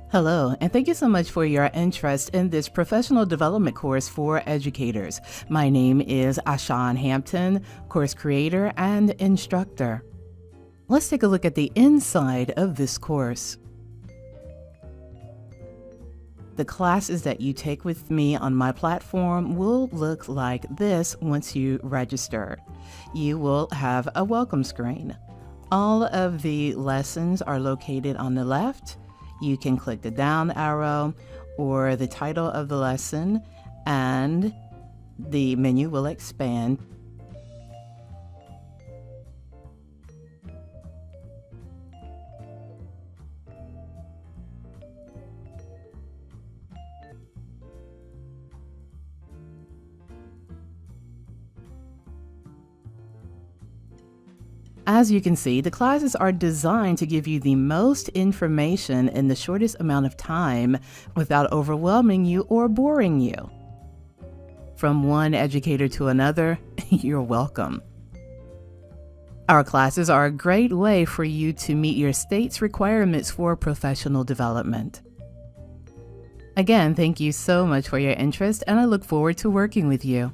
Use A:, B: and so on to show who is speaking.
A: Hello, and thank you so much for your interest in this professional development course for educators. My name is Ashan Hampton, course creator and instructor. Let's take a look at the inside of this course. The classes that you take with me on my platform will look like this once you register. You will have a welcome screen. All of the lessons are located on the left. You can click the down arrow or the title of the lesson, and the menu will expand. As you can see, the classes are designed to give you the most information in the shortest amount of time without overwhelming you or boring you. From one educator to another, you're welcome. Our classes are a great way for you to meet your state's requirements for professional development. Again, thank you so much for your interest, and I look forward to working with you.